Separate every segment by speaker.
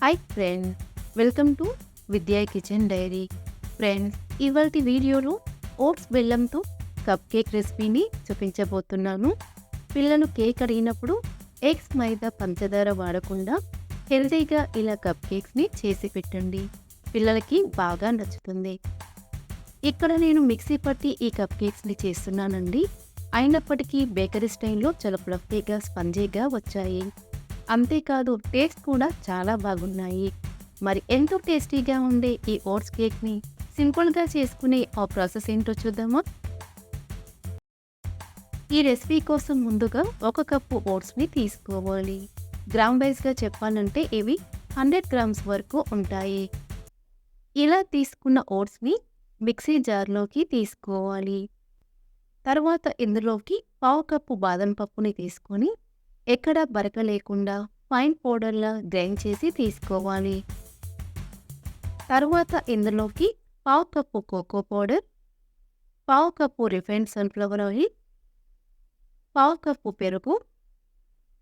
Speaker 1: Hi friends, welcome to విద్యా kitchen dairy. Friends, ఇవాల్టి వీడియోలో ఓట్స్ బెల్లంతో కప్ కేక్ రెసిపీని చూపించబోతున్నాను. పిల్లలు కేక్ అడిగినప్పుడు ఎగ్స్, మైదా, పంచదార వాడకుండా హెల్తీగా ఇలా కప్ కేక్స్ని చేసి పెట్టండి. పిల్లలకి బాగా నచ్చుతుంది. ఇక్కడ నేను మిక్సీ పట్టి ఈ కప్ కేక్స్ని చేస్తున్నానండి. అయినప్పటికీ బేకరీ స్టైల్లో చాలా ఫ్లఫీగా, స్పంజీగా వచ్చాయి. అంతేకాదు టేస్ట్ కూడా చాలా బాగున్నాయి. మరి ఎంతో టేస్టీగా ఉండే ఈ ఓట్స్ కేక్ని సింపుల్గా చేసుకునే ఆ ప్రాసెస్ ఏంటో చూద్దామా? ఈ రెసిపీ కోసం ముందుగా 1 కప్పు ఓట్స్ని తీసుకోవాలి. గ్రామ్ వైజ్గా చెప్పాలంటే ఇవి 100 గ్రామ్స్ వరకు ఉంటాయి. ఇలా తీసుకున్న ఓట్స్ని మిక్సీ జార్లోకి తీసుకోవాలి. తర్వాత ఇందులోకి 1/2 కప్పు బాదం పప్పుని తీసుకొని ఎక్కడ బరక లేకుండా ఫైన్ పౌడర్లా గ్రైండ్ చేసి తీసుకోవాలి. తర్వాత ఇందులోకి 1/2 cup cocoa powder, 1/2 cup refined sunflower oil, 1/2 cup పెరుగు,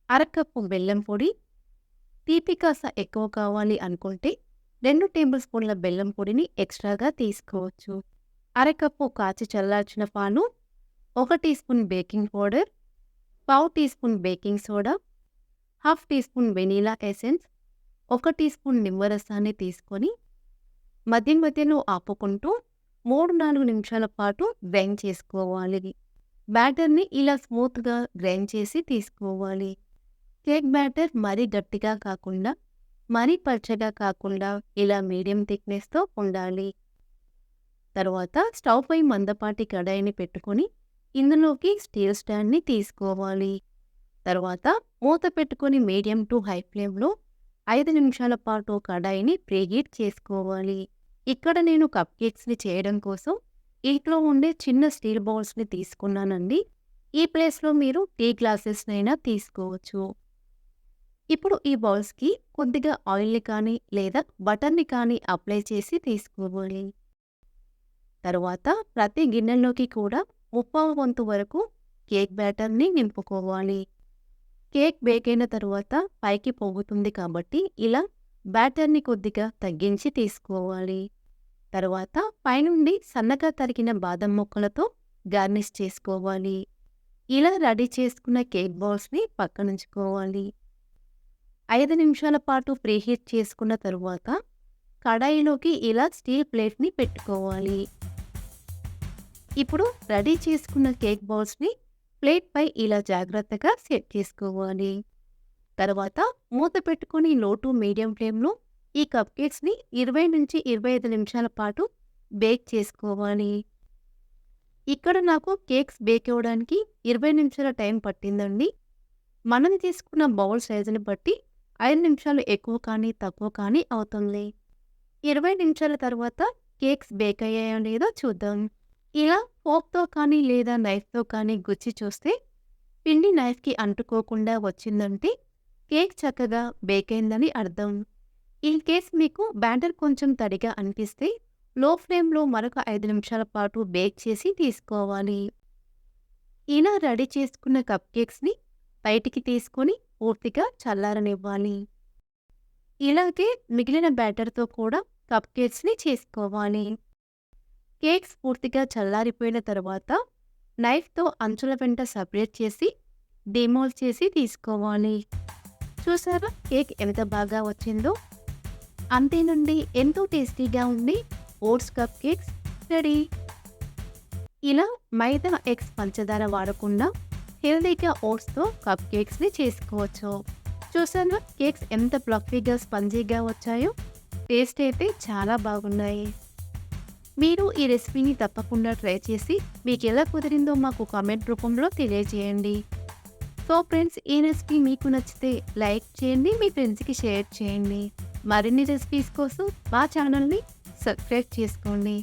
Speaker 1: 1/2 కప్పు బెల్లం పొడి. తీపి కాస్త ఎక్కువ కావాలి అనుకుంటే 2 టేబుల్ స్పూన్ల బెల్లం పొడిని ఎక్స్ట్రాగా తీసుకోవచ్చు. 1/2 కప్పు కాచి చల్లార్చిన పాలు, 1 teaspoon baking powder, 1/2 teaspoon baking soda, 1/2 teaspoon vanilla essence, 1 teaspoon నిమ్మరసాన్ని తీసుకొని మధ్య మధ్యలో ఆపుకుంటూ 3-4 నిమిషాల పాటు గ్రైండ్ చేసుకోవాలి. బ్యాటర్ని ఇలా స్మూత్గా గ్రైండ్ చేసి తీసుకోవాలి. కేక్ బ్యాటర్ మరీ గట్టిగా కాకుండా, మరీ పల్చగా కాకుండా ఇలా మీడియం థిక్నెస్తో ఉండాలి. తర్వాత స్టవ్ పై మందపాటి కడాయిని పెట్టుకొని ఇందులోకి స్టీల్ స్టాండ్ని తీసుకోవాలి. తర్వాత మూత పెట్టుకొని మీడియం టు హై ఫ్లేమ్లో 5 నిమిషాల పాటు కడాయిని ప్రీహీట్ చేసుకోవాలి. ఇక్కడ నేను కప్ కేక్స్ని చేయడం కోసం ఇంట్లో ఉండే చిన్న స్టీల్ బౌల్స్ని తీసుకున్నానండి. ఈ ప్లేస్లో మీరు టీ గ్లాసెస్నైనా తీసుకోవచ్చు. ఇప్పుడు ఈ బౌల్స్కి కొద్దిగా ఆయిల్ని కానీ లేదా బటర్ని కానీ అప్లై చేసి తీసుకోవాలి. తర్వాత ప్రతి గిన్నెలోకి కూడా 3/4 వంతు వరకు కేక్ బ్యాటర్ని నింపుకోవాలి. కేక్ బేక్ అయిన తర్వాత పైకి పొంగుతుంది కాబట్టి ఇలా బ్యాటర్ని కొద్దిగా తగ్గించి తీసుకోవాలి. తర్వాత పైనుండి సన్నగా తరిగిన బాదం ముక్కలతో గార్నిష్ చేసుకోవాలి. ఇలా రెడీ చేసుకున్న కేక్ బౌల్స్ని పక్కనుంచుకోవాలి. 5 నిమిషాల పాటు ప్రీహీట్ చేసుకున్న తరువాత కడాయిలోకి ఇలా స్టీల్ ప్లేట్ని పెట్టుకోవాలి. ఇప్పుడు రెడీ చేసుకున్న కేక్ బౌల్స్ని ప్లేట్ పై ఇలా జాగ్రత్తగా సెట్ చేసుకోవాలి. తర్వాత మూత పెట్టుకొని లో టు మీడియం ఫ్లేమ్లో ఈ కప్ కేక్స్ని 20 నుంచి 25 నిమిషాల పాటు బేక్ చేసుకోవాలి. ఇక్కడ నాకు కేక్స్ బేక్ అవ్వడానికి 20 నిమిషాల టైం పట్టిందండి. మనం తీసుకున్న బౌల్ సైజుని బట్టి 5 నిమిషాలు ఎక్కువ కానీ తక్కువ కానీ అవుతుంది. 20 నిమిషాల తర్వాత కేక్స్ బేక్ అయ్యాయో లేదో చూద్దాం. ఇలా ఫోక్తో కానీ లేదా నైఫ్తో కానీ గుచ్చి చూస్తే పిండి నైఫ్కి అంటుకోకుండా వచ్చిందంటే కేక్ చక్కగా బేక్ అయిందని అర్థం. ఇన్ కేస్ మీకు బ్యాటర్ కొంచెం తడిగా అనిపిస్తే లో ఫ్లేమ్లో మరొక 5 నిమిషాల పాటు బేక్ చేసి తీసుకోవాలి. ఇలా రెడీ చేసుకున్న కప్ కేక్స్ని బయటికి తీసుకొని పూర్తిగా చల్లారనివ్వాలి. ఇలాగే మిగిలిన బ్యాటర్తో కూడా కప్ కేక్స్ని చేసుకోవాలి. కేక్స్ పూర్తిగా చల్లారిపోయిన తర్వాత నైఫ్తో అంచుల వెంట సపరేట్ చేసి డిమోల్డ్ చేసి తీసుకోవాలి. చూసారా కేక్ ఎంత బాగా వచ్చిందో? అంతేనండి, ఎంతో టేస్టీగా ఉండి ఓట్స్ కప్ కేక్స్ రెడీ. ఇలా మైదా, ఎగ్స్, పంచదార వాడకుండా హెల్దీగా ఓట్స్తో కప్ కేక్స్ని చేసుకోవచ్చు. చూసారా కేక్స్ ఎంత ఫ్లఫీగా, స్పంజీగా వచ్చాయో? టేస్ట్ అయితే చాలా బాగున్నాయి. మీరు ఈ రెసిపీని తప్పకుండా ట్రై చేసి మీకు ఎలా కుదిరిందో మాకు కామెంట్ రూపంలో తెలియజేయండి. సో ఫ్రెండ్స్, ఈ రెసిపీ మీకు నచ్చితే లైక్ చేయండి, మీ ఫ్రెండ్స్కి షేర్ చేయండి. మరిన్ని రెసిపీస్ కోసం మా ఛానల్ని సబ్స్క్రైబ్ చేసుకోండి.